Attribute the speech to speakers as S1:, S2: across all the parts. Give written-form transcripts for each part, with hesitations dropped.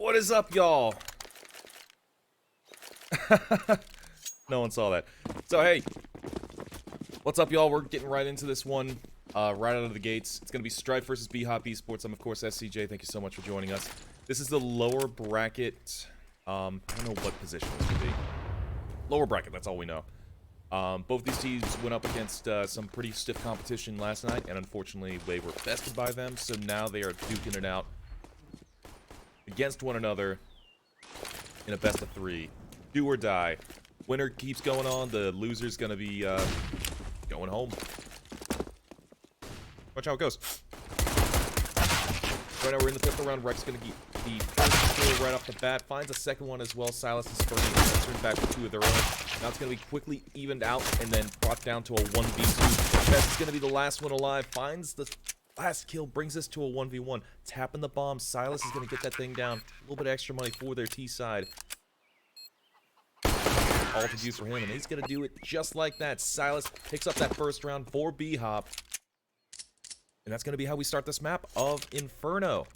S1: What is up, y'all? No one saw that. So, hey. What's up, y'all? We're getting right into this one, right out of the gates. It's going to be Strife versus BHOP Esports. I'm, of course, SCJ. Thank you so much for joining us. This is the lower bracket. I don't know what position this would be. Lower bracket, that's all we know. Both these teams went up against some pretty stiff competition last night, and unfortunately, they were bested by them, so now they are duking it out against one another in a best of 3. Do or die. Winner keeps going on, the loser's gonna be going home. Watch how it goes. Right now we're in the 5th round. Rex gonna get the first kill right off the bat. Finds a second one as well. Silas and Inferno turn back with 2 of their own. Now it's gonna be quickly evened out and then brought down to a 1v2. Best is gonna be the last one alive. Finds the last kill, brings us to a 1v1. Tapping the bomb. Silas is gonna get that thing down. A little bit of extra money for their T side. All to do for him, and he's gonna do it just like that. Silas picks up that first round for BHOP. And that's going to be how we start this map of Inferno.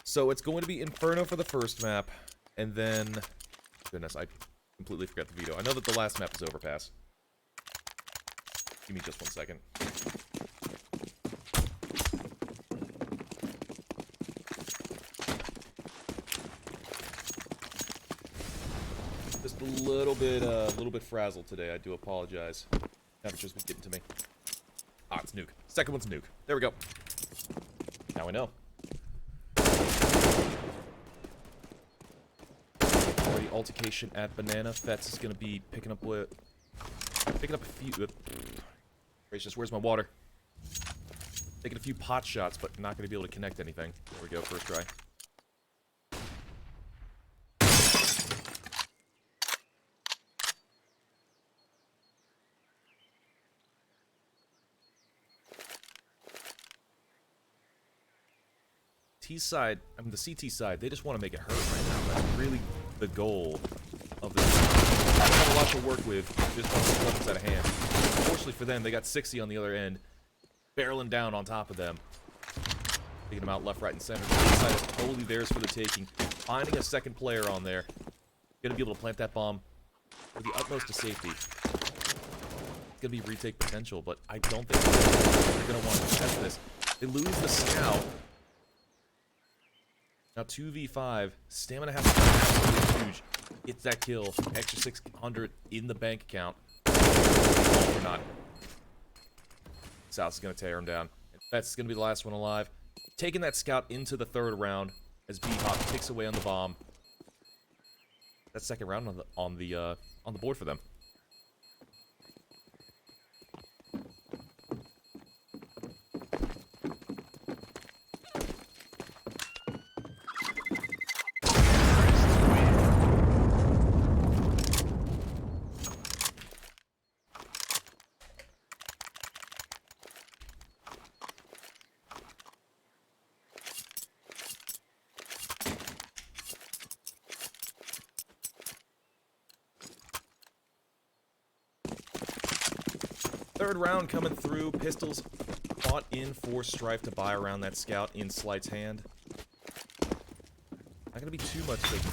S1: So it's going to be Inferno for the first map. And then... Goodness, I completely forgot the veto. I know that the last map is Overpass. Give me just 1 second. Just a little bit frazzled today. I do apologize. Temperature's been getting to me. Ah, it's Nuke. Second one's Nuke. There we go. Now I know. Already altercation at Banana. Fets is gonna be picking up a few. Gracious, where's my water? Taking a few pot shots, but not gonna be able to connect anything. There we go. First try. T side, I mean the CT side, they just want to make it hurt right now. That's really the goal of this. They have a lot to work with, just once the weapons out of hand. Unfortunately for them, they got 60 on the other end, barreling down on top of them. Taking them out left, right, and center. The T side is totally theirs for the taking. Finding a second player on there. Gonna be able to plant that bomb with the utmost of safety. It's gonna be retake potential, but I don't think they're gonna want to contest this. They lose the scout. Now 2v5, stamina has to be absolutely huge. Gets that kill, extra 600 in the bank account. Or not. South is going to tear him down. That's going to be the last one alive. Taking that scout into the 3rd round as BHOP picks away on the bomb. That 2nd round on the board for them. Third round coming through. Pistols bought in for Strife to buy around that scout in Slight's hand. Not gonna be too much they can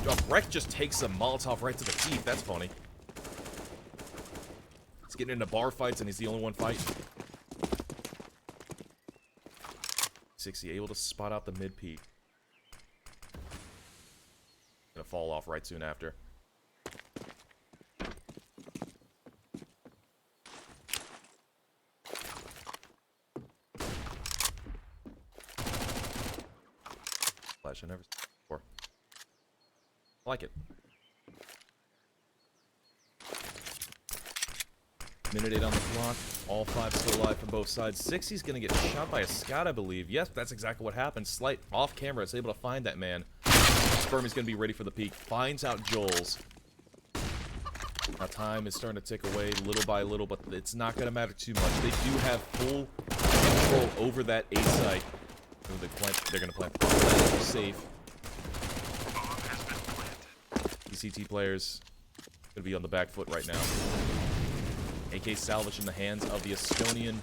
S1: do. Breck just takes a Molotov right to the teeth. That's funny. He's getting into bar fights and he's the only one fighting. 60 able to spot out the mid peak. Gonna fall off right soon after. I never seen before. I like it. Minute 8 on the clock. All 5 still alive from both sides. 60's gonna get shot by a scout, I believe. Yes, that's exactly what happened. Slight off camera is able to find that man. Spermie's gonna be ready for the peak. Finds out Joel's. Now time is starting to tick away little by little, but it's not gonna matter too much. They do have full control over that A site. They're gonna plant the bomb. Safe. These CT players gonna be on the back foot right now. AK salvage in the hands of the Estonian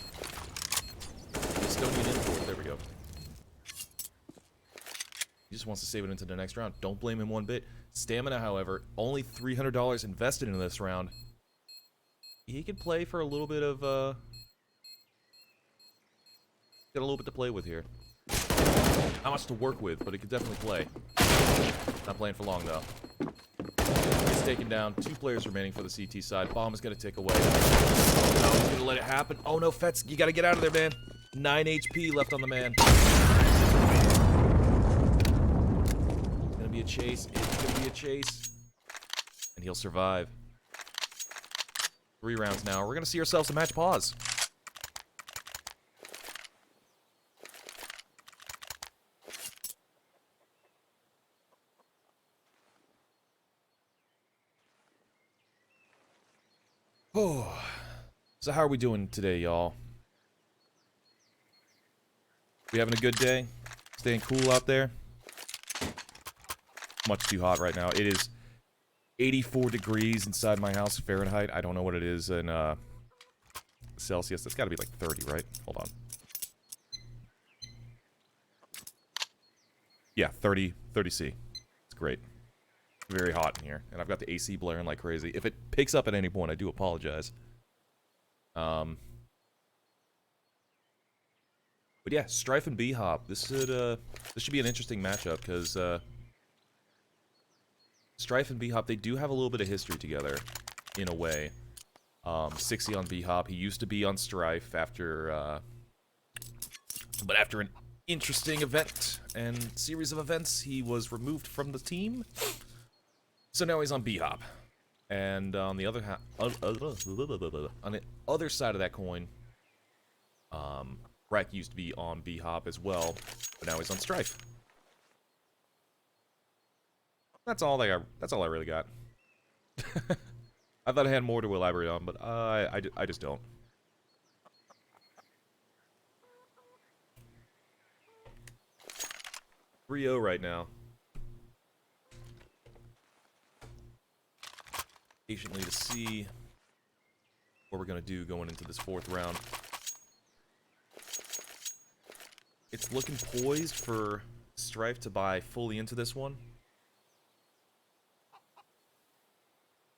S1: import. There we go. He just wants to save it into the next round. Don't blame him one bit. Stamina, however, only $300 invested in this round. He could play for a little bit of, got a little bit to play with here. Not much to work with, but he could definitely play. Not playing for long, though. He's taken down. 2 players remaining for the CT side. Bomb is going to tick away. Oh, he's going to let it happen. Oh, no, Fets, you got to get out of there, man. 9 HP left on the man. It's going to be a chase. It's going to be a chase. And he'll survive. 3 rounds now. We're going to see ourselves a match pause. Oh, so how are we doing today, y'all? We having a good day? Staying cool out there? Much too hot right now. It is 84 degrees inside my house, Fahrenheit. I don't know what it is in Celsius. That's got to be like 30, right? Hold on. Yeah, 30 C. It's great. Very hot in here, and I've got the AC blaring like crazy. If it picks up at any point, I do apologize. But yeah, Strife and BHOP. This should be an interesting matchup because Strife and BHOP, they do have a little bit of history together, in a way. 60 on BHOP. He used to be on Strife after, but after an interesting event and series of events, he was removed from the team. So now he's on BHOP. And on the other on the other side of that coin, Rek used to be on BHOP as well, but now he's on Strife. That's all I really got. I thought I had more to elaborate on, but I just don't. .3-0 right now. Patiently to see what we're going to do going into this 4th round. It's looking poised for Strife to buy fully into this one.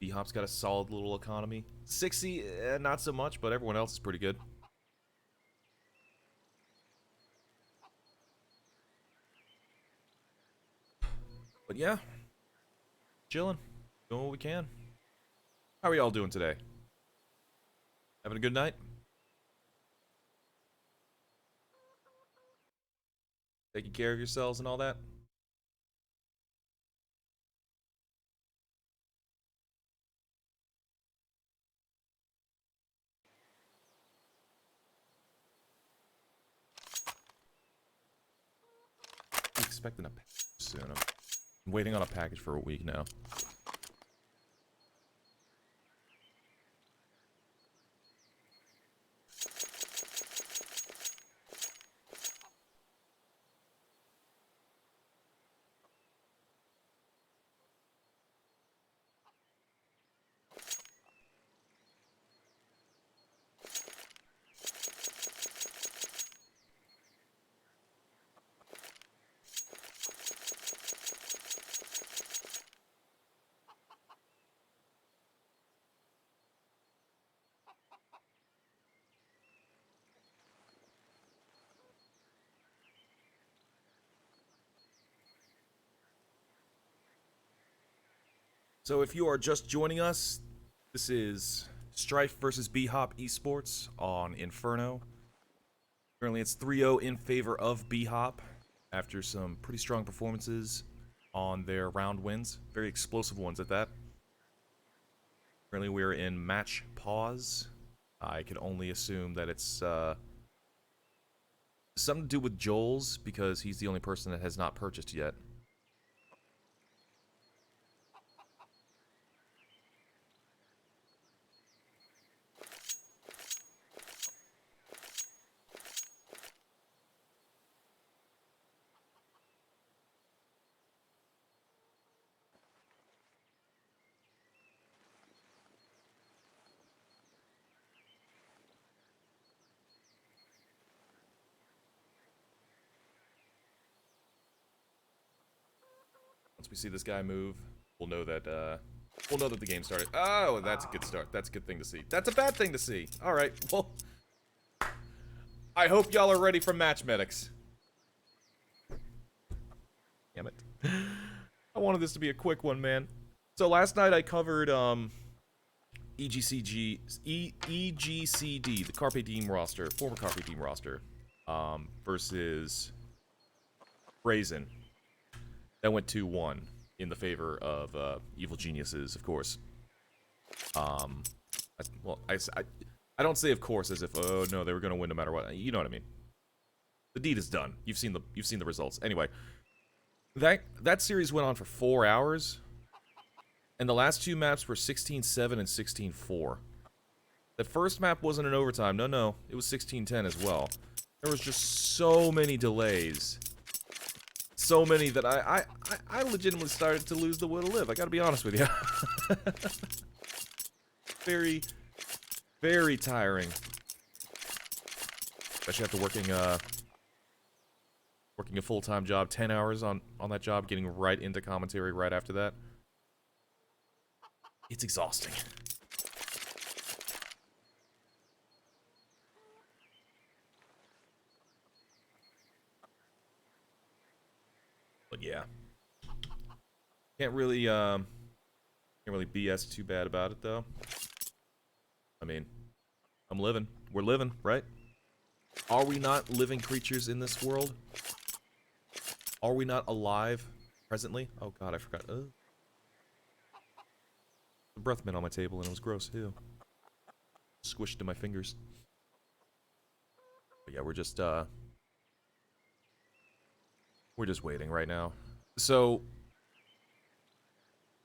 S1: BHOP's got a solid little economy. 60, not so much, but everyone else is pretty good. But yeah, chilling, doing what we can. How are y'all doing today? Having a good night? Taking care of yourselves and all that? I'm expecting a package soon. I'm waiting on a package for a week now. So if you are just joining us, this is Strife versus BHOP Esports on Inferno. Currently it's 3-0 in favor of BHOP after some pretty strong performances on their round wins. Very explosive ones at that. Currently we're in match pause. I can only assume that it's something to do with Joel's because he's the only person that has not purchased yet. Once we see this guy move, we'll know that the game started. Oh, that's a good start. That's a good thing to see. That's a bad thing to see. All right. Well, I hope y'all are ready for match medics. Damn it. I wanted this to be a quick one, man. So last night I covered EGCD, the Carpe Diem roster, former Carpe Diem roster, versus Brazen. That went 2-1 in the favor of Evil Geniuses, of course. I don't say of course as if, oh no, they were gonna win no matter what. You know what I mean. The deed is done. You've seen the results. Anyway, that series went on for 4 hours, and the last two maps were 16-7 and 16-4. The first map wasn't an overtime. No, it was 16-10 as well. There was just so many delays. So many that I legitimately started to lose the will to live. I gotta be honest with you. Very, very tiring. Especially after working a full-time job, 10 hours on that job, getting right into commentary right after that. It's exhausting. But yeah, can't really BS too bad about it though. I mean, I'm living. We're living, right? Are we not living creatures in this world? Are we not alive presently? Oh god, I forgot. The breath mint on my table and it was gross. Ew. Squished in my fingers. But yeah, we're just waiting right now. So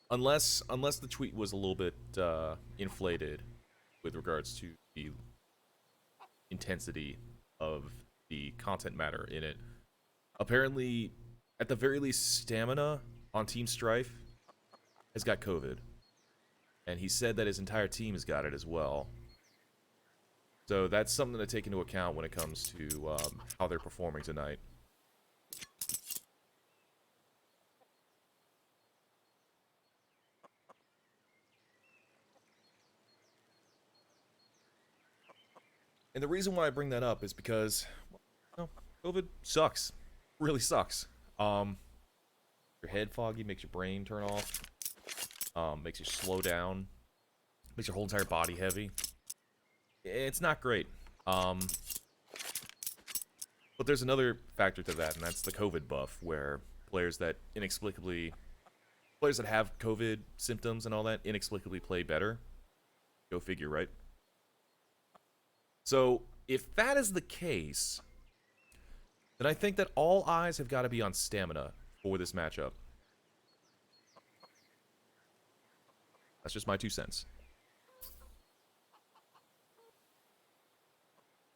S1: unless the tweet was a little bit inflated with regards to the intensity of the content matter in it, apparently at the very least Stamina on Team Strife has got COVID, and he said that his entire team has got it as well. So that's something to take into account when it comes to how they're performing tonight. And the reason why I bring that up is because, well, COVID sucks. Really sucks. Your head foggy, makes your brain turn off, makes you slow down, makes your whole entire body heavy. It's not great. But there's another factor to that, and that's the COVID buff, where players that have COVID symptoms and all that inexplicably play better. Go figure, right? So, if that is the case, then I think that all eyes have got to be on Stamina for this matchup. That's just my 2 cents.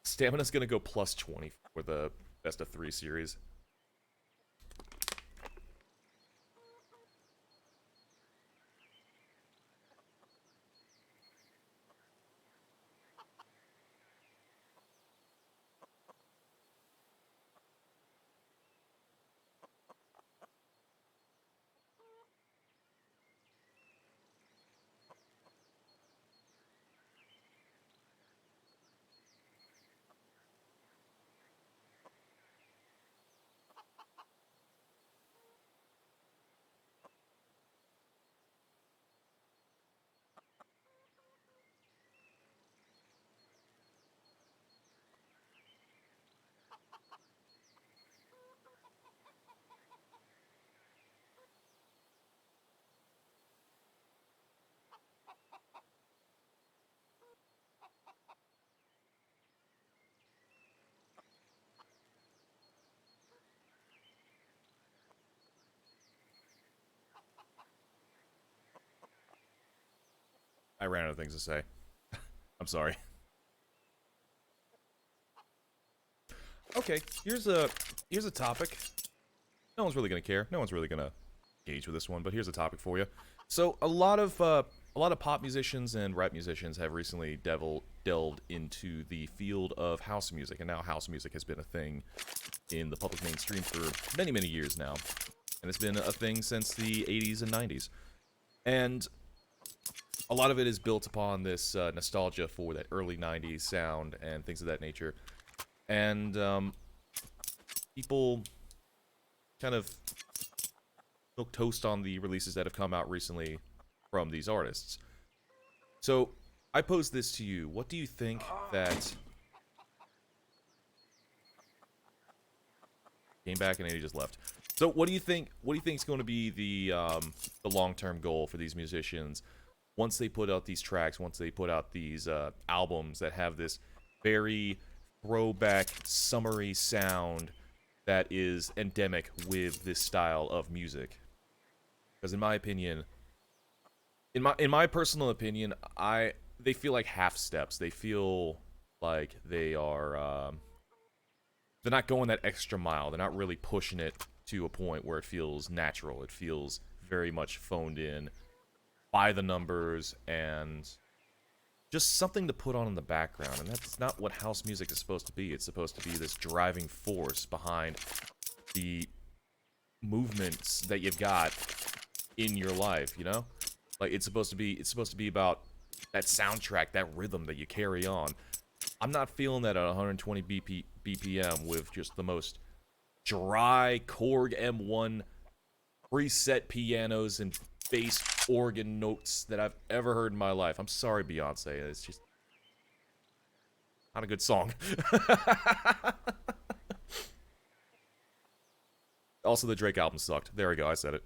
S1: Stamina's going to go plus 20 for the best of 3 series. I ran out of things to say. I'm sorry. Okay, here's a topic. No one's really gonna care. No one's really gonna engage with this one, but here's a topic for you. So a lot of pop musicians and rap musicians have recently delved into the field of house music, and now house music has been a thing in the public mainstream for many, many years now. And it's been a thing since the 80s and 90s. And a lot of it is built upon this nostalgia for that early 90s sound and things of that nature. And people kind of milk toast on the releases that have come out recently from these artists. So, I pose this to you. What do you think that... Came back and he just left. So, what do you think is going to be the long-term goal for these musicians once they put out these tracks, once they put out these albums that have this very throwback, summery sound that is endemic with this style of music? Because in my opinion, in my personal opinion, they feel like half steps. They feel like they are they're not going that extra mile. They're not really pushing it to a point where it feels natural. It feels very much phoned in, by the numbers, and just something to put on in the background. And that's not what house music is supposed to be. It's supposed to be this driving force behind the movements that you've got in your life, you know? Like, it's supposed to be about that soundtrack, that rhythm that you carry on. I'm not feeling that at 120 BPM with just the most dry Korg M1 preset pianos and bass organ notes that I've ever heard in my life. I'm sorry, Beyonce. It's just not a good song. Also, the Drake album sucked. There we go, I said it.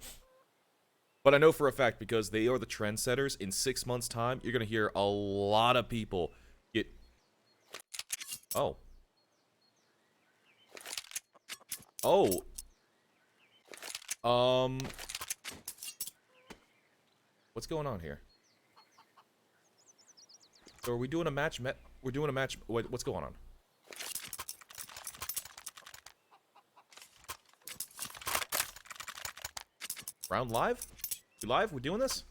S1: But I know for a fact, because they are the trendsetters, in 6 months' time, you're going to hear a lot of people get... Oh. Oh. What's going on here? So are we doing a match? We're doing a match. What's going on? Round live? We live? We doing this?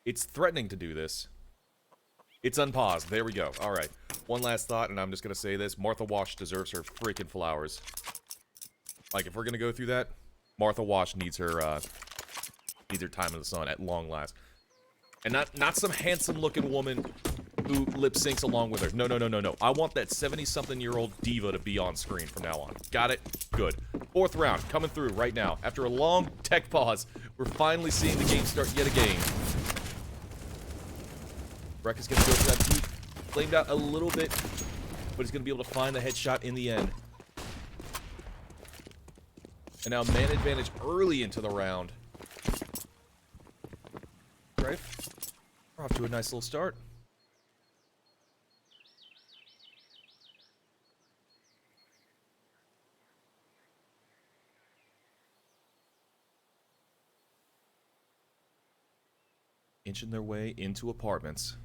S1: It's threatening to do this. It's unpaused. There we go. Alright. One last thought, and I'm just gonna say this. Martha Wash deserves her freaking flowers. Like, if we're gonna go through that, Martha Wash needs her time in the sun at long last. And not some handsome-looking woman who lip-syncs along with her. No, no, no, no, no. I want that 70-something-year-old diva to be on screen from now on. Got it? Good. 4th round, coming through right now. After a long tech pause, we're finally seeing the game start yet again. Breck is going to go for that peek. Flamed out a little bit, but he's going to be able to find the headshot in the end. And now man advantage early into the round. Strife, we're off to a nice little start. Inching their way into apartments.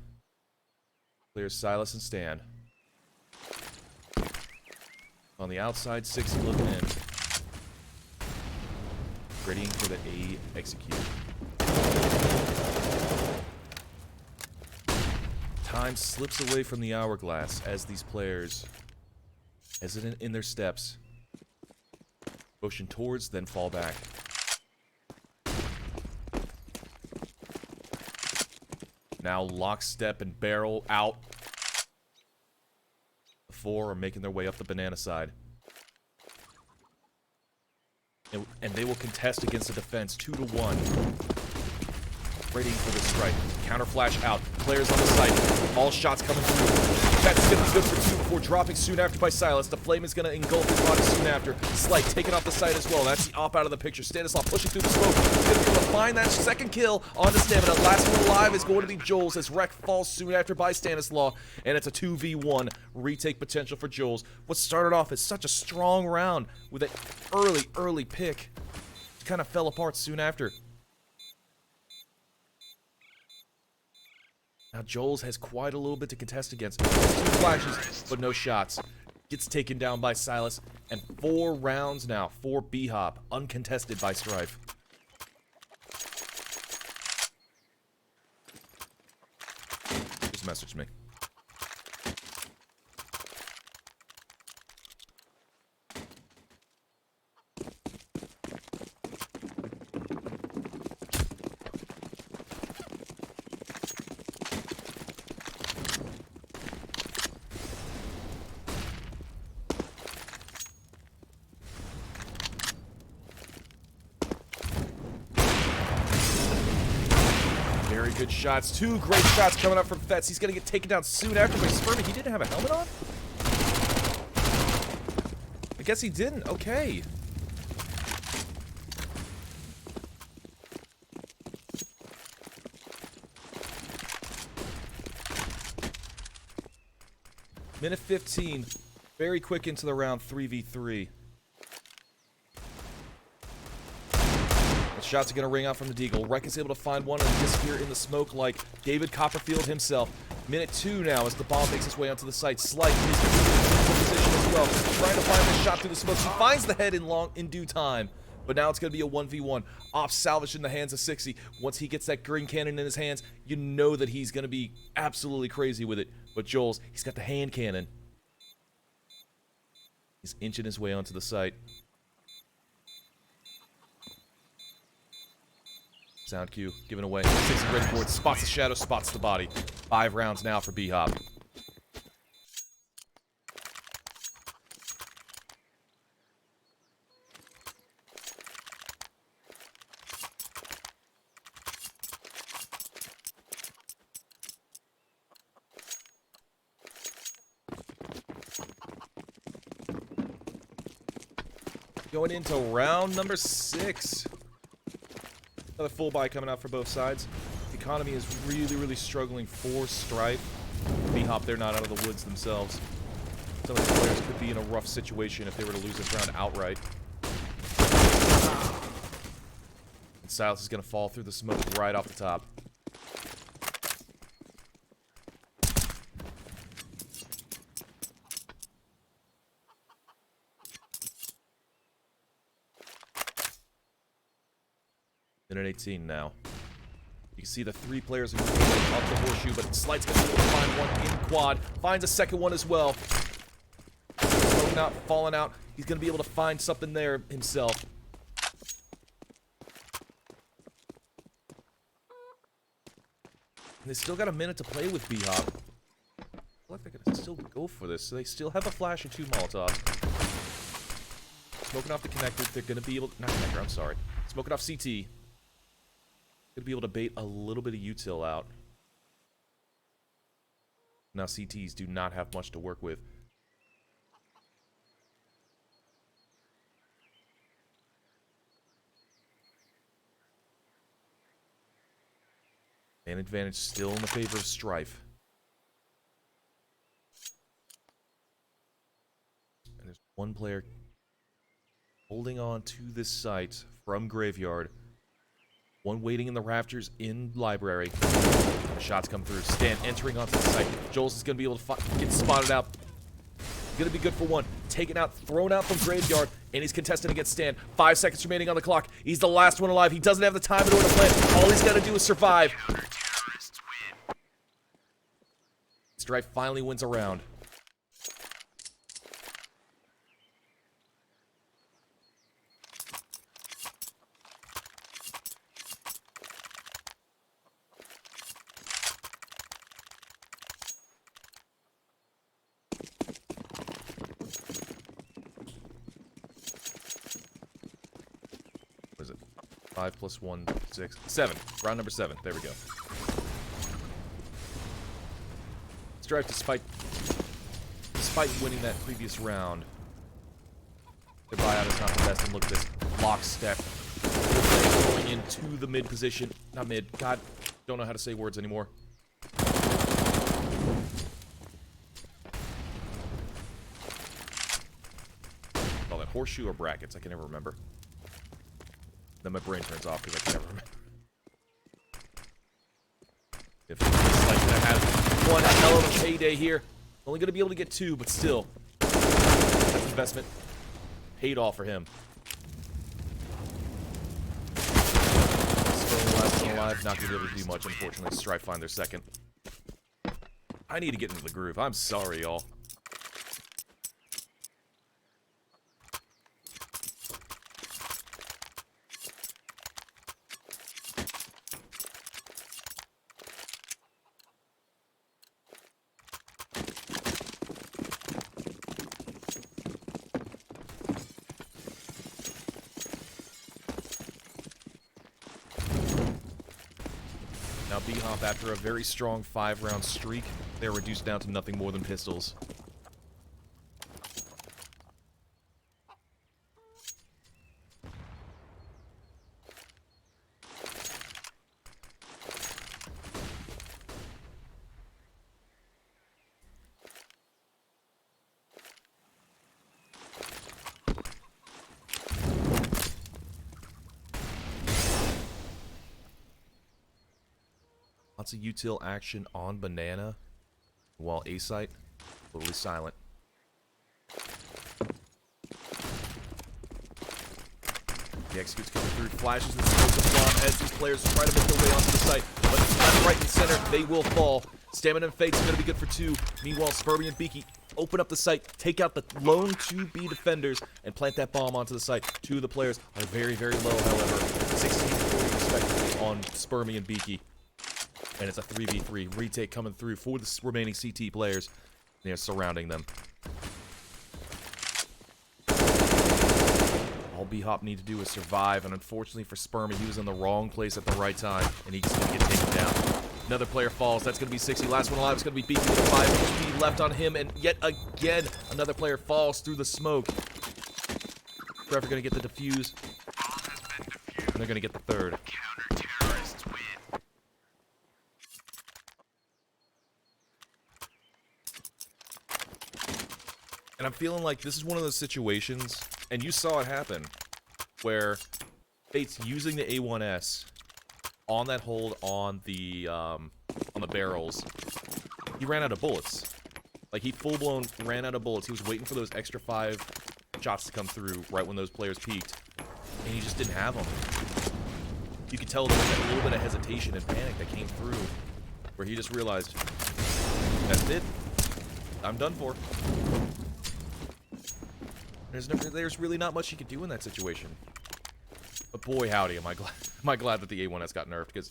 S1: Clears Silas and Stan. On the outside, 60 looking in. Readying for the A execute. Time slips away from the hourglass as these players, hesitant in their steps, motion towards, then fall back. Now lockstep and barrel out. The 4 are making their way up the banana side. And they will contest against the defense 2-1. Waiting for the strike. Counter flash out. Players on the site. All shots coming through. That's going to be good for 2 before dropping soon after by Silas. The flame is going to engulf his body soon after. Slight taken off the site as well. That's the op out of the picture. Stanislav pushing through the smoke. He's going to be able to find that second kill on the Stamina. Last one alive is going to be Joel's as Wreck falls soon after by Stanislav. And it's a 2v1 retake potential for Joel's. What started off as such a strong round with an early pick kind of fell apart soon after. Now Joel's has quite a little bit to contest against. 2 flashes, but no shots. Gets taken down by Silas. And 4 rounds now for BHOP, uncontested by Strife. Just message me. good shots. Two great shots coming up from Fetz. He's going to get taken down soon after by Inferno. He didn't have a helmet on? I guess he didn't. Okay. Minute 15. Very quick into the round, 3v3. The shots are going to ring out from the Deagle. Reck is able to find one and disappear in the smoke like David Copperfield himself. Minute 2 now as the bomb makes its way onto the site. Slight is in position as well, trying to find the shot through the smoke. He finds the head in due time. But now it's going to be a 1v1. Off salvage in the hands of 60. Once he gets that green cannon in his hands, you know that he's going to be absolutely crazy with it. But Joel's, he's got the hand cannon. He's inching his way onto the site. Sound cue, given away. 60 ready for it. Spots the shadow, spots the body. 5 rounds now for BHOP. Going into round number 6. Another full buy coming out for both sides. The economy is really, really struggling for Strife. BHOP, they're not out of the woods themselves. Some of the players could be in a rough situation if they were to lose this round outright. And Silas is going to fall through the smoke right off the top. Minute 18 now. You can see the 3 players who are up the horseshoe, but Slight's going to be able to find one in quad. Finds a second one as well. Floating out, falling out. He's going to be able to find something there himself. And they still got a minute to play with BHOP. I feel like they're going to still go for this. So they still have a flash and 2 Molotovs. Smoking off the connector. They're going to be able to... Not connector, I'm sorry. Smoking off CT. Gonna be able to bait a little bit of util out. Now CTs do not have much to work with. Man advantage still in the favor of Strife. And there's one player holding on to this site from Graveyard. One waiting in the rafters in Library. The shots come through. Stan entering onto the site. Joel's is going to be able to get spotted out. Going to be good for one. Taken out, thrown out from Graveyard, and he's contesting against Stan. 5 seconds remaining on the clock. He's the last one alive. He doesn't have the time in order to plant. All he's got to do is survive. Strife finally wins a round. What is it? 5 plus 1, 6, 7. Round number 7. There we go. Strife, despite winning that previous round, their buyout is not the best. And look at this lockstep going into the mid position. Not mid. God, don't know how to say words anymore. Call that horseshoe or brackets? I can never remember. Then my brain turns off because I can never remember. If it's like gonna have one hell of a payday here. Only gonna be able to get 2, but still. That's investment. Paid off for him. Still last one alive. Not gonna be able to do much, unfortunately. Strife find their second. I need to get into the groove. I'm sorry, y'all. Now BHOP, after a very strong 5-round streak, they're reduced down to nothing more than pistols. Lots of util action on Banana, while A-Site, totally silent. The executes coming through, flashes and smokes of bomb as these players try to make their way onto the site, but left, right, and center, they will fall. Stamina and Fate's going to be good for 2. Meanwhile, Spermy and Beaky open up the site, take out the lone 2B defenders, and plant that bomb onto the site. 2 of the players are very, very low, however. 16-40 respectively on Spermy and Beaky. And it's a 3v3. Retake coming through for the remaining CT players. They're surrounding them. All BHOP need to do is survive, and unfortunately for Spermy, he was in the wrong place at the right time, and he's going to get taken down. Another player falls. That's going to be 60. Last one alive is going to be Beaky with a 5 HP left on him, and yet again, another player falls through the smoke. Strife are going to get the defuse, and they're going to get the third. And I'm feeling like this is one of those situations, and you saw it happen, where Fate's using the A1S on that hold on the barrels. He ran out of bullets. Like, he full-blown ran out of bullets. He was waiting for those extra 5 shots to come through right when those players peaked, and he just didn't have them. You could tell there was a little bit of hesitation and panic that came through, where he just realized, that's it. I'm done for. There's really not much you can do in that situation. But boy, howdy, am I glad that the A1S got nerfed, because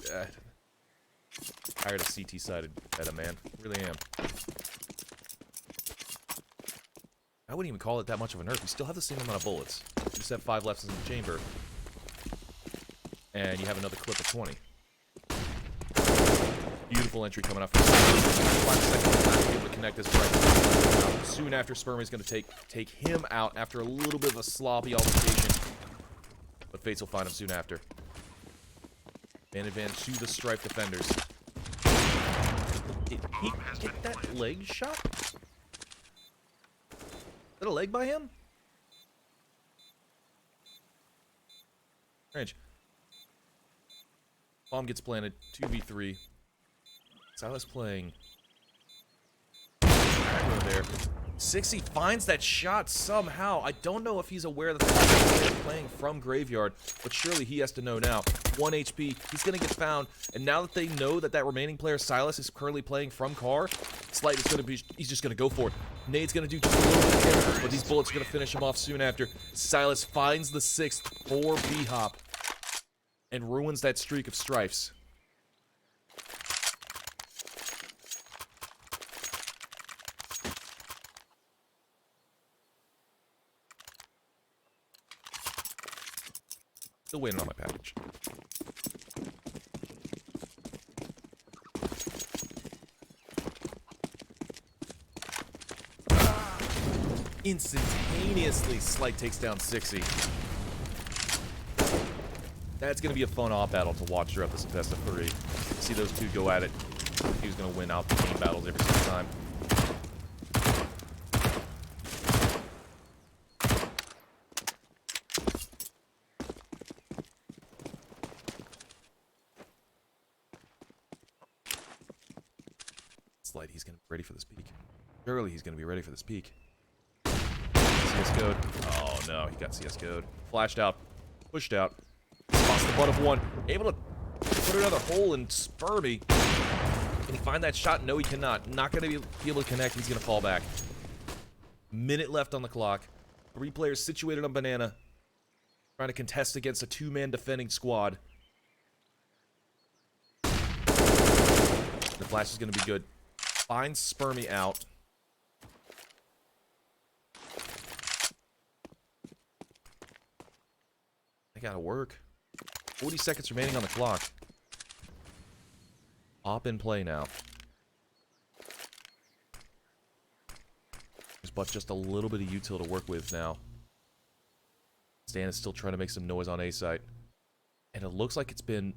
S1: tired of CT-sided meta, man. Really am. I wouldn't even call it that much of a nerf. You still have the same amount of bullets. You just have 5 left in the chamber. And you have another clip of 20. Beautiful entry coming up. 5 seconds left to be able to connect this right. Soon after, Spermy's going to take him out after a little bit of a sloppy altercation. But Fates will find him soon after. Man advantage to the Strife defenders. Did he get that leg shot? Is that a leg by him? Strange. Bomb gets planted. 2v3. Silas playing aggro there. 60 finds that shot somehow. I don't know if he's aware that they're playing from Graveyard, but surely he has to know now. 1 HP, he's going to get found, and now that they know that that remaining player, Silas, is currently playing from car, Slight is going to be, he's just going to go for it. Nade's going to do just a little bit of damage, but these bullets are going to finish him off soon after. Silas finds the 6th for BHOP and ruins that streak of Strifes. Still waiting on my package. Instantaneously, Slight takes down 60. That's going to be a fun off battle to watch throughout this best of 3. See those two go at it. Who's going to win out the team battles every single time. Slight, he's going to be ready for this peak. Surely he's going to be ready for this peak. CS code. Oh no, he got CS code. Flashed out. Pushed out. Spots the butt of one. Able to put another hole in Spermy. Can he find that shot? No, he cannot. Not going to be able to connect. He's going to fall back. Minute left on the clock. 3 players situated on Banana. Trying to contest against a 2-man defending squad. The flash is going to be good. Finds Spermy out. I gotta work. 40 seconds remaining on the clock. Op in play now. There's but just a little bit of util to work with now. Stan is still trying to make some noise on A site. And it looks like it's been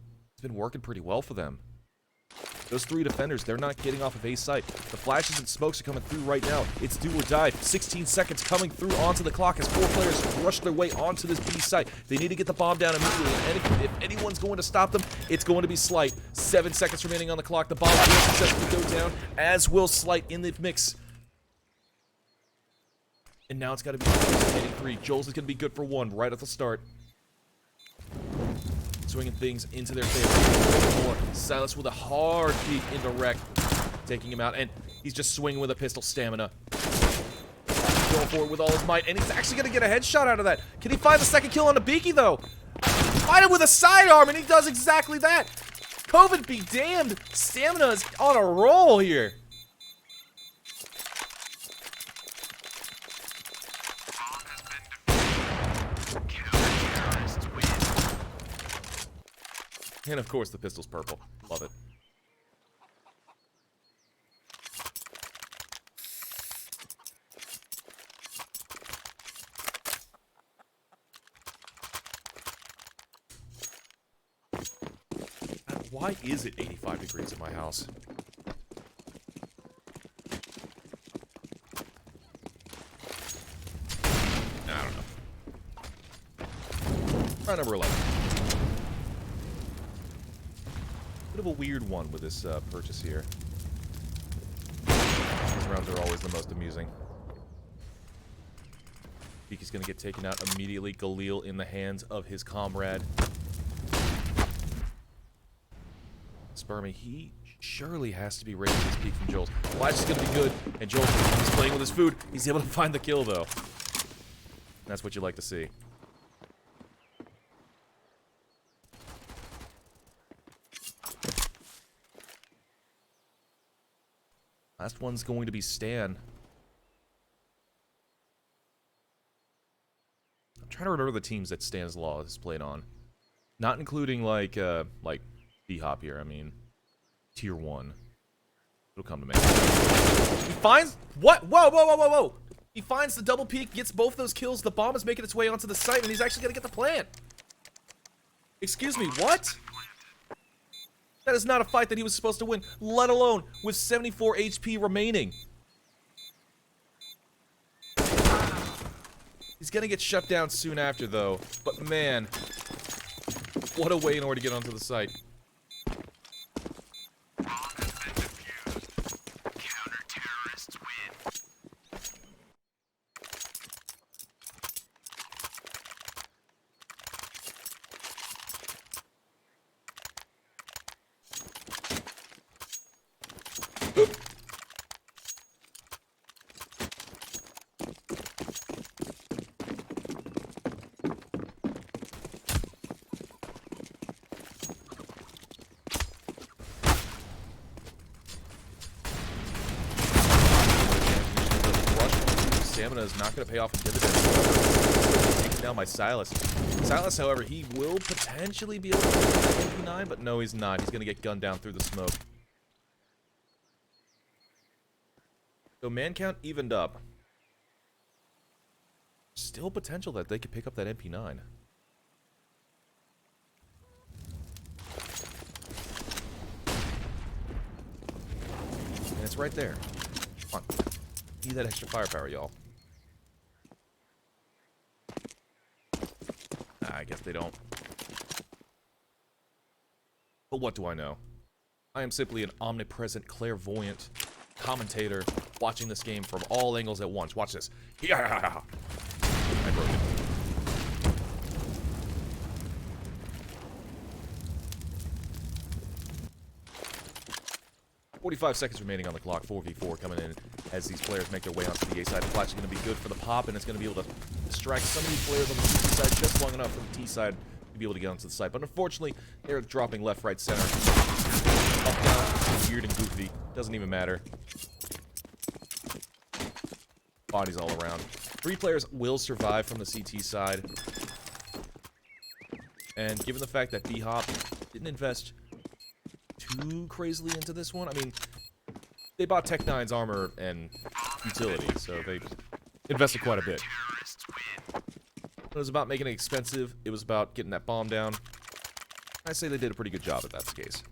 S1: working pretty well for them. Those 3 defenders, they're not getting off of A site. The flashes and smokes are coming through right now. It's do or die. 16 seconds coming through onto the clock as 4 players rush their way onto this B site. They need to get the bomb down immediately. And if anyone's going to stop them, it's going to be Slight. 7 seconds remaining on the clock. The bomb will successfully go down, as will Slight in the mix. And now it's got to be 83. Joel's is going to be good for 1 right at the start. Swinging things into their favor. More. Silas with a hard peek into Wreck. Taking him out, and he's just swinging with a pistol. Stamina. Going for it with all his might, and he's actually going to get a headshot out of that. Can he find the second kill on the Beaky, though? Find it with a sidearm, and he does exactly that. COVID be damned. Stamina is on a roll here. And of course, the pistol's purple. Love it. Why is it 85 degrees in my house? I don't know. Round number 11. Bit of a weird one with this purchase here. These rounds are always the most amusing. Beaky's gonna get taken out immediately. Galil in the hands of his comrade. Spermy, he surely has to be raising his peak from Joel's. Flash is gonna be good, and Joel is playing with his food. He's able to find the kill, though. That's what you like to see. Last one's going to be Stan. I'm trying to remember the teams that Stan's Law has played on. Not including, like BHOP here, I mean, Tier 1. It'll come to me. He finds... What? Whoa, whoa, whoa, whoa, whoa! He finds the double peek, gets both those kills, the bomb is making its way onto the site, and he's actually gonna get the plant! Excuse me, what? That is not a fight that he was supposed to win, let alone with 74 HP remaining. He's gonna get shut down soon after, though. But man, what a way in order to get onto the site. Stamina is not going to pay off in dividends. Taken down by Silas. Silas, however, he will potentially be able to get the MP9, but no, he's not. He's going to get gunned down through the smoke. So man count evened up. Still potential that they could pick up that MP9. And it's right there. Come on. Need that extra firepower, y'all. I guess they don't. But what do I know? I am simply an omnipresent, clairvoyant commentator watching this game from all angles at once. Watch this. Yeah! I broke it. "45 seconds remaining on the clock. 4v4 coming in as these players make their way onto the A side. The flash is going to be good for the pop, and it's going to be able to distract some of these players on the T side just long enough for the T side to be able to get onto the site. But unfortunately, they're dropping left, right, center. Up, down, weird and goofy. Doesn't even matter. Bodies all around. 3 players will survive from the CT side. And given the fact that BHOP didn't invest too too crazily into this one. I mean, they bought Tech 9's armor and utility, so they invested quite a bit. It was about making it expensive. It was about getting that bomb down. I say they did a pretty good job if that's the case.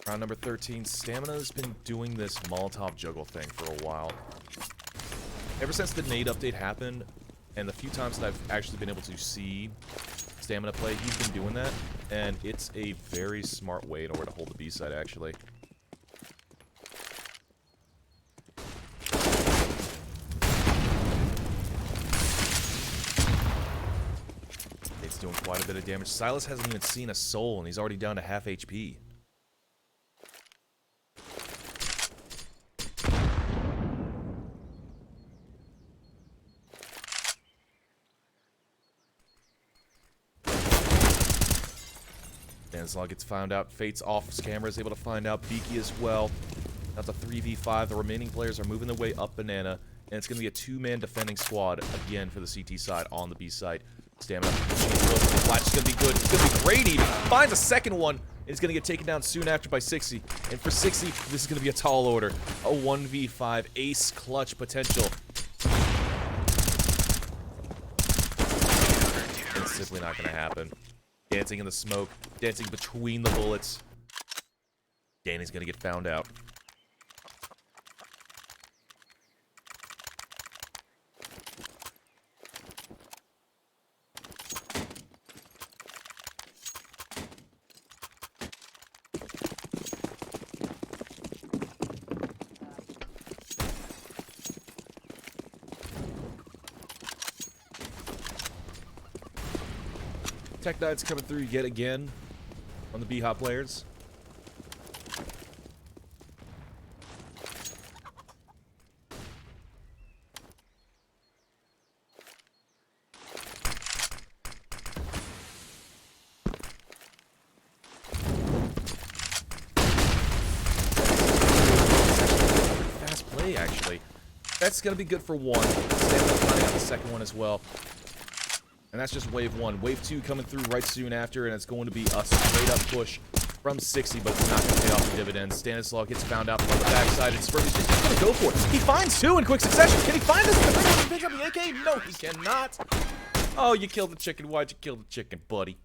S1: Round number 13, Stamina's been doing this Molotov juggle thing for a while. Ever since the nade update happened, and the few times that I've actually been able to see Stamina play, he's been doing that, and it's a very smart way in order to hold the B side, actually. It's doing quite a bit of damage. Silas hasn't even seen a soul, and he's already down to half HP. Stanislaw gets found out. Fate's off camera is able to find out. Beaky as well. That's a 3v5. The remaining players are moving their way up Banana. And it's going to be a two-man defending squad again for the CT side on the B side. Stamina. Flash is going to be good. It's going to be great even. Finds a second one. And it's going to get taken down soon after by 60. And for 60, this is going to be a tall order. A 1v5 ace clutch potential. It's simply not going to happen. Dancing in the smoke, dancing between the bullets. Danny's gonna get found out. Tech 9's coming through yet again on the BHOP players. Fast play, actually. That's going to be good for one. Stand up finding out the second one as well. And that's just wave one. Wave two coming through right soon after, and it's going to be a straight-up push from 60, but it's not going to pay off the dividends. Stanislaw gets found out from the backside, and Spurdy's just going to go for it. He finds two in quick succession. Can he find this? Can he pick up the AK? No, he cannot. Oh, you killed the chicken. Why'd you kill the chicken, buddy?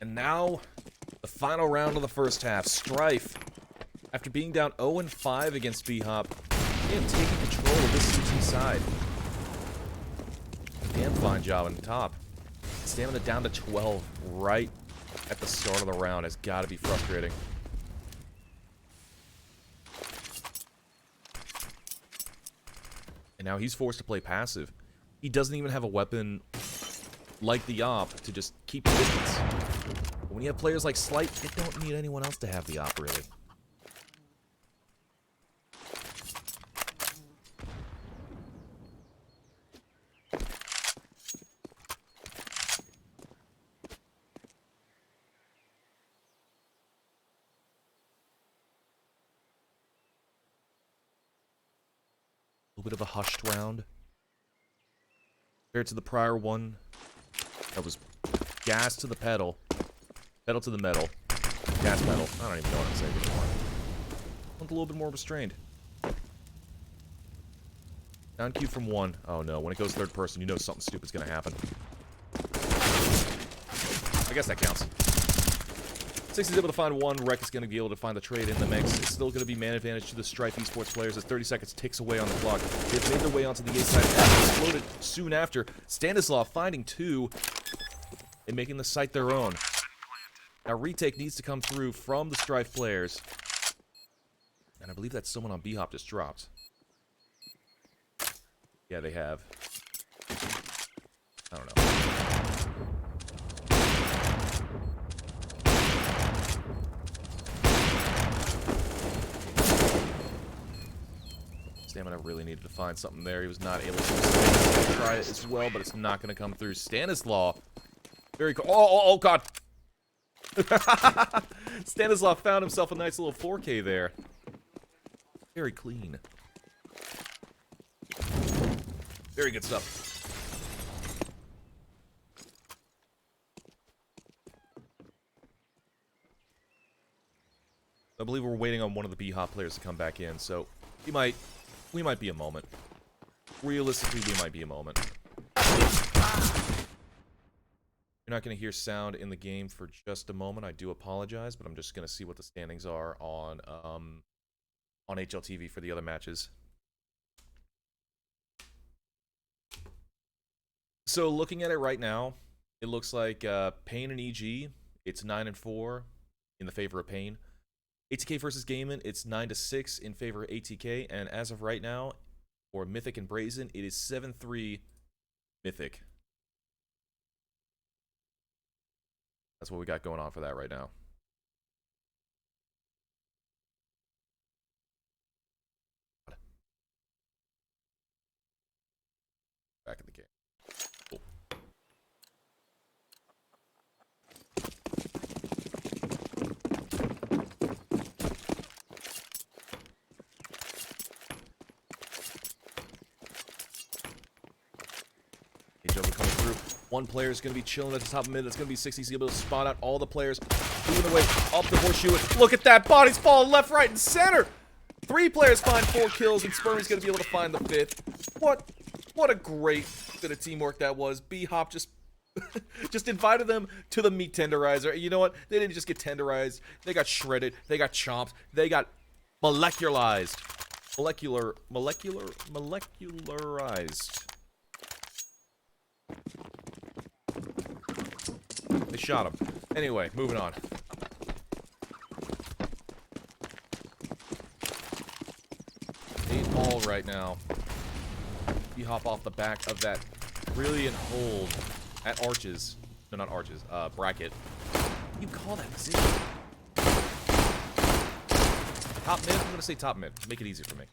S1: And now, the final round of the first half. Strife, after being down 0-5 against BHOP, again, taking control of this CT side. Damn fine job on top. Stamina down to 12 right at the start of the round has got to be frustrating. And now he's forced to play passive. He doesn't even have a weapon like the op to just keep distance. But when you have players like Slight, they don't need anyone else to have the op, really. A little bit of a hushed round compared to the prior one. That was gas to the pedal, pedal to the metal, gas pedal. I don't even know what I'm saying anymore. Went a little bit more restrained. Down Q from one. Oh no, when it goes third person, you know something stupid's gonna happen. I guess that counts. 60's able to find one. Wreck is going to be able to find the trade in the mix. It's still going to be man advantage to the Strife esports players as 30 seconds ticks away on the clock. They've made their way onto the A side and exploded soon after. Stanislaw finding two and making the site their own. Now retake needs to come through from the Strife players. And I believe that someone on BHOP just dropped. Yeah, they have. I don't know. Stamina really needed to find something there. He was not able to try it as well, but it's not going to come through. Stanislaw. Very cool. Oh, God. Stanislaw found himself a nice little 4K there. Very clean. Very good stuff. I believe we're waiting on one of the BHOP players to come back in, so we might be a moment. Realistically, we might be a moment. You're not going to hear sound in the game for just a moment. I do apologize, but I'm just going to see what the standings are on HLTV for the other matches. So looking at it right now, it looks like Pain and EG, it's 9-4 in the favor of Pain. ATK versus Gaiman, it's 9-6 in favor of ATK, and as of right now, for Mythic and Brazen, it is 7-3 Mythic. That's what we got going on for that right now. Back in the game. Cool. Jumper coming through. One player is going to be chilling at the top of mid. That's going to be 60. He's going to be able to spot out all the players. Moving away up the horseshoe. Look at that. Bodies falling left, right, and center. 3 players find 4 kills, and Spermy's going to be able to find the 5th. What a great bit of teamwork that was. BHOP just just invited them to the meat tenderizer. You know what? They didn't just get tenderized. They got shredded. They got chopped. They got molecularized. Molecularized. They shot him. Anyway, moving on. 8-all right now. BHOP off the back of that brilliant hold at Arches. No, not Arches. Bracket. You call that position? Top mid? I'm gonna say top mid. Make it easy for me.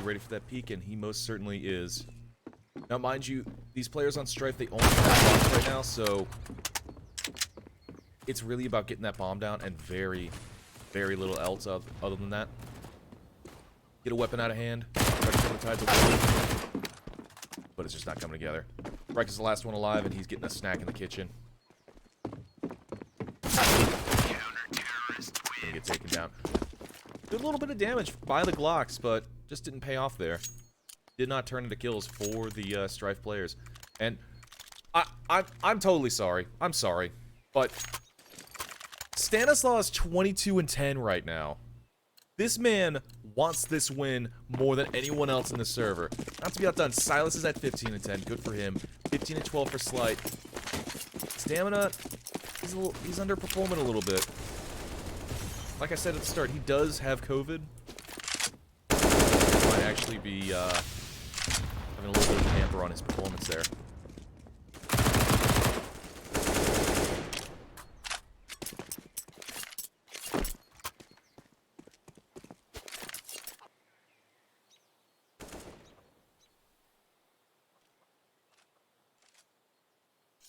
S1: Ready for that peek, and he most certainly is. Now, mind you, these players on Strife, they only have bombs right now, so it's really about getting that bomb down and very, very little else other than that. Get a weapon out of hand, try to turn the tides of war, but it's just not coming together. Breck is the last one alive, and he's getting a snack in the kitchen. Gonna get taken down. Did a little bit of damage by the Glocks, but just didn't pay off there. Did not turn into kills for the Strife players. And I'm totally sorry. I'm sorry. But Stanislaw is 22-10 right now. This man wants this win more than anyone else in the server. Not to be outdone, Silas is at 15-10. Good for him. 15-12 for Slight. Stamina, he's underperforming a little bit. Like I said at the start, he does have COVID. Might actually be having a little bit of a hamper on his performance there.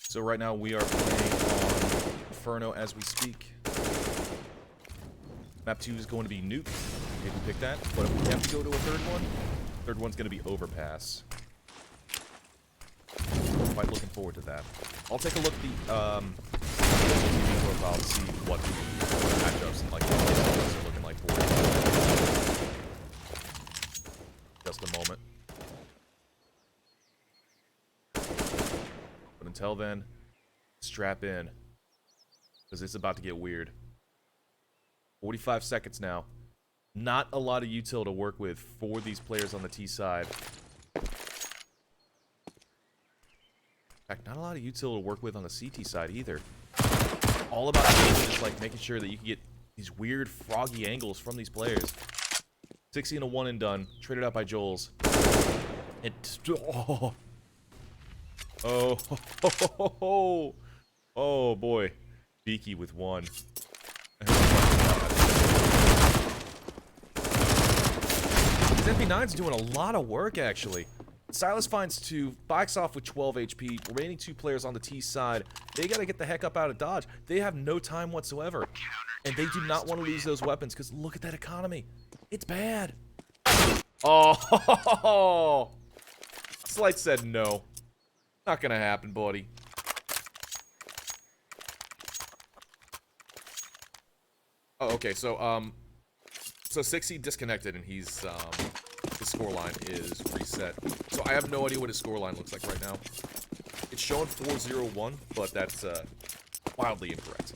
S1: So right now we are playing on Inferno as we speak. Map 2 is going to be Nuke. Maybe pick that. But if we have to go to a third one's going to be Overpass. Quite looking forward to that. I'll take a look at the TV profile to see what the matchups and like what the matchups are looking like for it. Just a moment. But until then, strap in, because it's about to get weird. 45 seconds now. Not a lot of util to work with for these players on the T side. In fact, not a lot of util to work with on the CT side either. All about just like making sure that you can get these weird froggy angles from these players. 60 and a 1 and done. Traded out by Joel's. And oh, Oh, oh boy. Beaky with one. These MP9's doing a lot of work, actually. Silas finds two, bikes off with 12 HP, remaining two players on the T side. They gotta get the heck up out of Dodge. They have no time whatsoever. And they do not want to lose those weapons, because look at that economy. It's bad. Oh, Slight said no. Not gonna happen, buddy. Oh, okay, so 60 disconnected, and he's, his scoreline is reset. So I have no idea what his scoreline looks like right now. It's showing 4-0-1, but that's, wildly incorrect.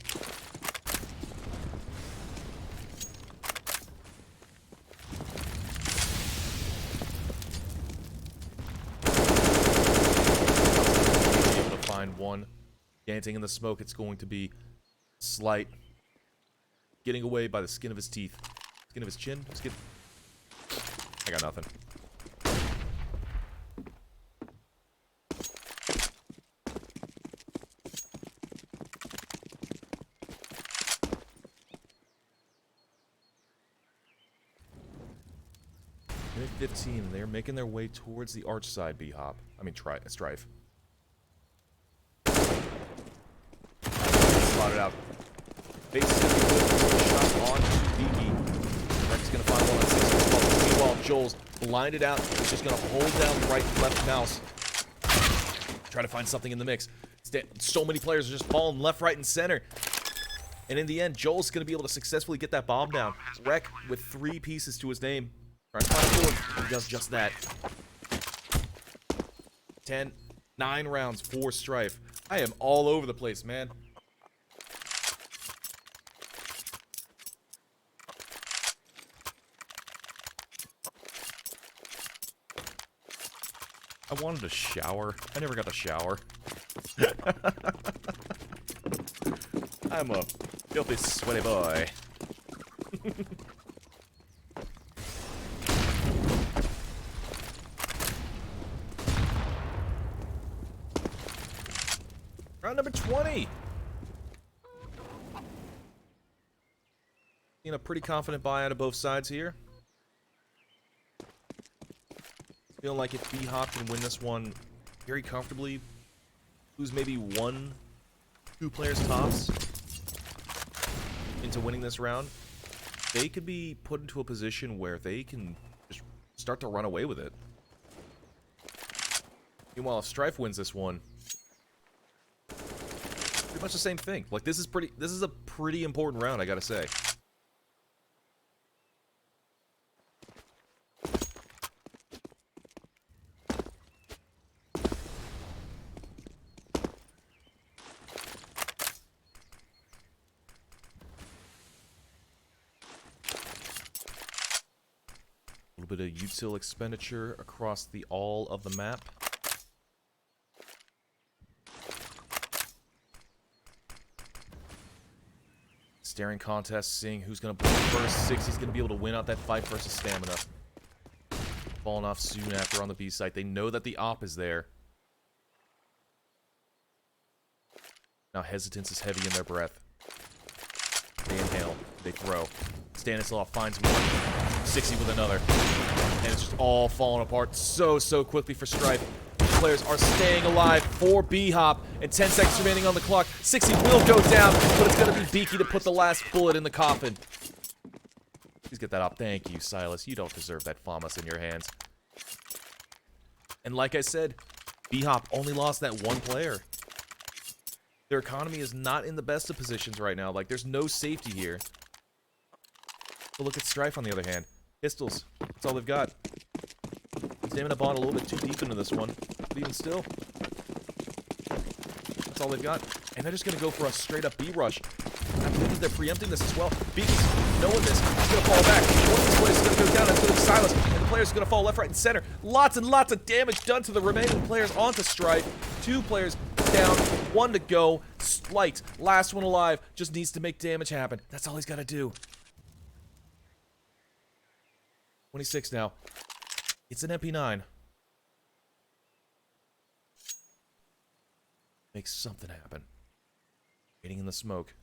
S1: Be able to find one. Dancing in the smoke, it's going to be Slight. Getting away by the skin of his teeth. Skin of his chin? Skin. I got nothing. Minute 15, they're making their way towards the arch side, BHOP. I mean, Strife. Spotted out. Base is going to be good. Shot on to Beaky. Rex going to find one on 6. Meanwhile, Joel's blinded out. He's just going to hold down the right and left mouse. Try to find something in the mix. So many players are just falling left, right, and center. And in the end, Joel's going to be able to successfully get that bomb down. Wreck with 3 pieces to his name. Trying to find a fourth. He does just that. 9 rounds for Strife. I am all over the place, man. I wanted a shower. I never got the shower. I'm a filthy, sweaty boy. Round number 20. Seeing a pretty confident buy out of both sides here. Feeling like if BHOP can win this one very comfortably, lose maybe 1-2 players tops into winning this round, they could be put into a position where they can just start to run away with it. Meanwhile, if Strife wins this one, pretty much the same thing. Like, this is a pretty important round, I gotta say. A little bit of util expenditure across all of the map. Staring contest, seeing who's going to blink first. 60's going to be able to win out that fight versus Stamina. Falling off soon after on the B site. They know that the op is there. Now hesitance is heavy in their breath. They inhale. They throw. Stanislav finds one. 60 with another. And it's just all falling apart so quickly for Strife. Players are staying alive for BHOP, and 10 seconds remaining on the clock. 60 will go down, but it's going to be Beaky to put the last bullet in the coffin. Please get that up. Thank you, Silas. You don't deserve that FAMAS in your hands. And like I said, BHOP only lost that 1 player. Their economy is not in the best of positions right now. Like, there's no safety here. But look at Strife, on the other hand. Pistols. That's all they've got. Stamina bond a little bit too deep into this one. But even still, that's all they've got. And they're just going to go for a straight-up B-rush. I believe that they're preempting this as well. Beaky's knowing this. He's going to fall back. One of these players is going to go down. It's going to be Silas. And the players are going to fall left, right, and center. Lots and lots of damage done to the remaining players onto Strife. 2 players down. 1 to go. Slight. Last one alive. Just needs to make damage happen. That's all he's got to do. 26 now. It's an MP9. Make something happen. Waiting in the smoke.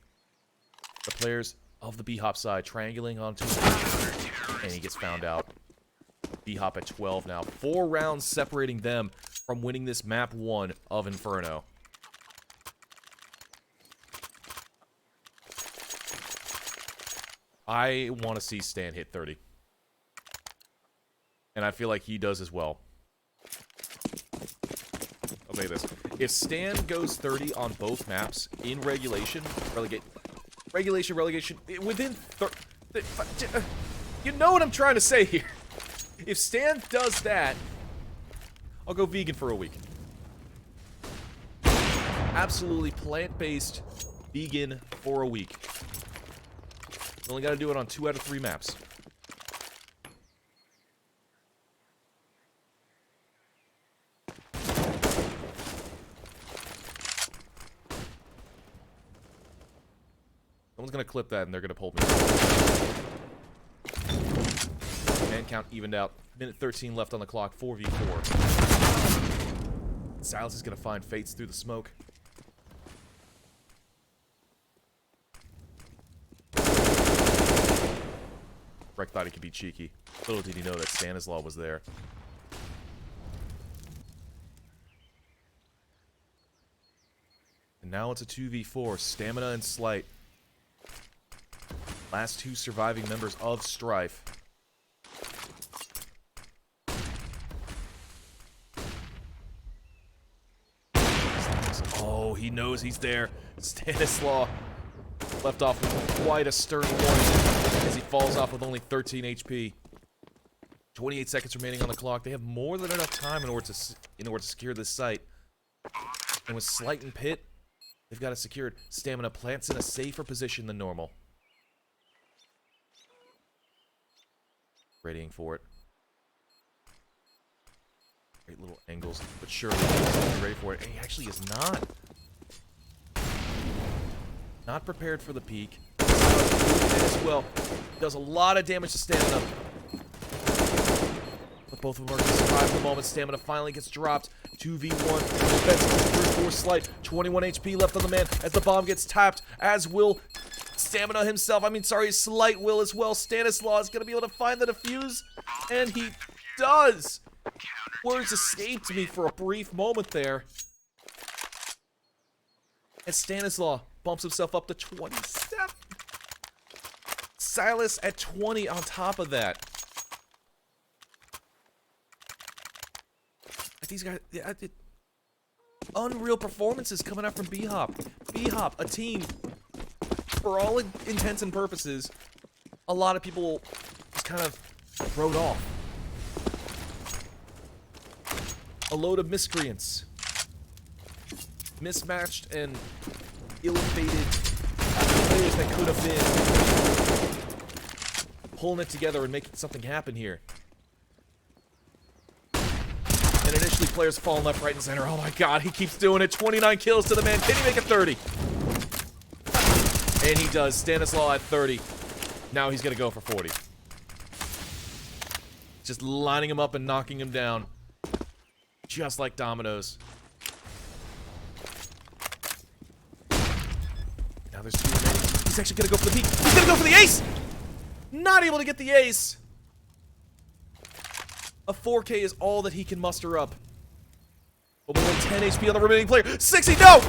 S1: The players of the BHOP side triangulating onto him. And he gets found out. BHOP at 12 now. 4 rounds separating them from winning this map 1 of Inferno. I want to see Stan hit 30. And I feel like he does as well. Okay, this. If Stan goes 30 on both maps in regulation, relegation, within you know what I'm trying to say here. If Stan does that, I'll go vegan for a week. Absolutely plant-based vegan for a week. You only got to do it on 2 out of 3 maps. Someone's going to clip that and they're going to pull me. Man count evened out. Minute 13 left on the clock. 4v4. Silas is going to find Fates through the smoke. Breck thought he could be cheeky. Little did he know that Stanislaw was there. And now it's a 2v4. Stamina and Slight. Last 2 surviving members of Strife. Oh, he knows he's there. Stanislaw left off with quite a stern warning as he falls off with only 13 HP. 28 seconds remaining on the clock. They have more than enough time in order to secure this site. And with Slight and Pit, they've got it secured. Stamina plants in a safer position than normal. Readying for it. Great little angles, but surely he's ready for it. And he actually is not. Not prepared for the peak. As well. Does a lot of damage to Stamina. But both of them are going to survive at the moment. Stamina finally gets dropped. 2v1. Defense for Slight. 21 HP left on the man as the bomb gets tapped. As will Stamina himself. Slight will as well. Stanislaw is going to be able to find the defuse. And he does. Words escaped me for a brief moment there. As Stanislaw bumps himself up to 27. Silas at 20 on top of that. These guys, unreal performances coming out from BHOP. BHOP, a team, for all intents and purposes, a lot of people just kind of wrote off. A load of miscreants. Mismatched and ill-fated players that could have been pulling it together and making something happen here. And initially players falling left, right, and center. Oh my god, he keeps doing it. 29 kills to the man. Can he make it 30? And he does. Stanislaw at 30. Now he's going to go for 40. Just lining him up and knocking him down. Just like dominoes. Now there's 2 remaining. He's actually going to go for the peak. He's going to go for the ace! Not able to get the ace. A 4K is all that he can muster up. But with only 10 HP on the remaining player. 60, no!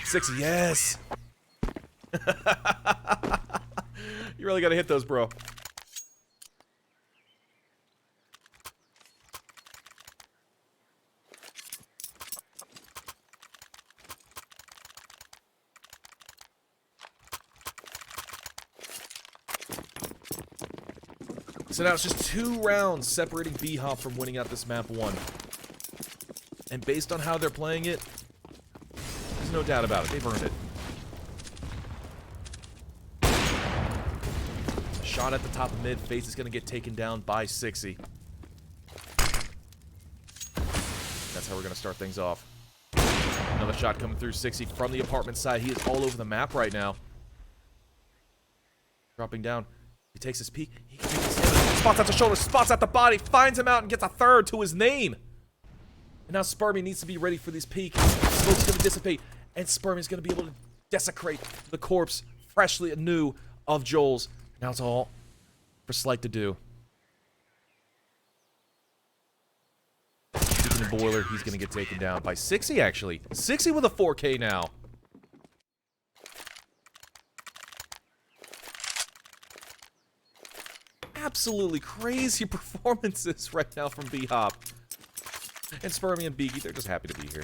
S1: 60, yes! You really gotta hit those, bro. So now it's just 2 rounds separating BHOP from winning out this map 1. And based on how they're playing it, there's no doubt about it. They've earned it. Shot at the top of mid. Fates is going to get taken down by 60. That's how we're going to start things off. Another shot coming through 60 from the apartment side. He is all over the map right now. Dropping down. He takes his peek. He can take his spots out the shoulder, spots out the body, finds him out and gets a 3rd to his name. And now Sparby needs to be ready for this peek. smoke's going to dissipate, and Spermion's going to be able to desecrate the corpse, freshly anew, of Joel's. Now it's all for Slight to do. Speaking of Boiler, he's going to get taken down by 60, actually. 60 with a 4K now. Absolutely crazy performances right now from BHOP. And Spermy and Beaky, they're just happy to be here.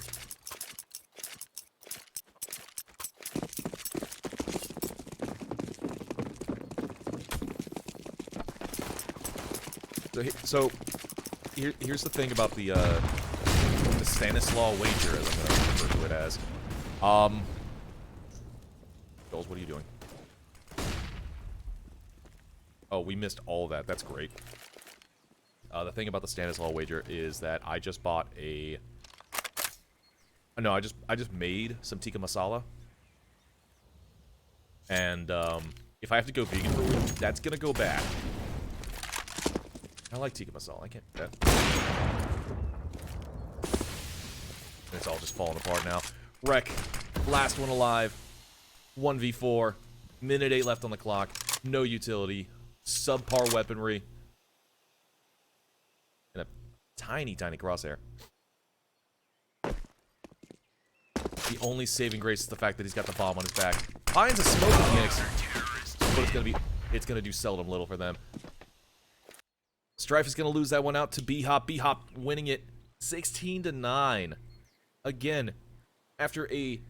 S1: Here's the thing about the Stanislaw wager, as I'm going to refer to it as. Jules, what are you doing? Oh, we missed all of that. That's great. The thing about the Stanislaw wager is that I just bought a... No, I just made some tikka masala. And, if I have to go vegan for a week, that's gonna go bad. I like tikka masala. I can't do that. And it's all just falling apart now. Wreck. Last one alive. 1v4. Minute 8 left on the clock. No utility. Subpar weaponry. And a tiny, tiny crosshair. The only saving grace is the fact that he's got the bomb on his back. Finds a smoke mechanics. But it's gonna do seldom little for them. Strife is gonna lose that one out to BHOP. BHOP winning it 16-9. Again, after a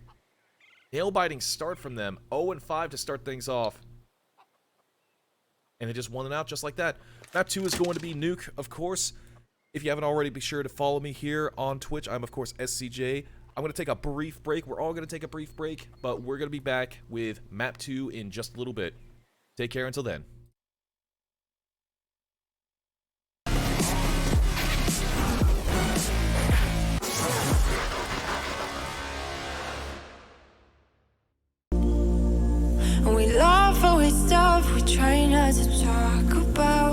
S1: nail-biting start from them, 0-5 to start things off. And they just won it out just like that. Map 2 is going to be Nuke, of course. If you haven't already, be sure to follow me here on Twitch. I'm, of course, SCJ. I'm going to take a brief break. We're all going to take a brief break, but we're going to be back with Map 2 in just a little bit. Take care until then.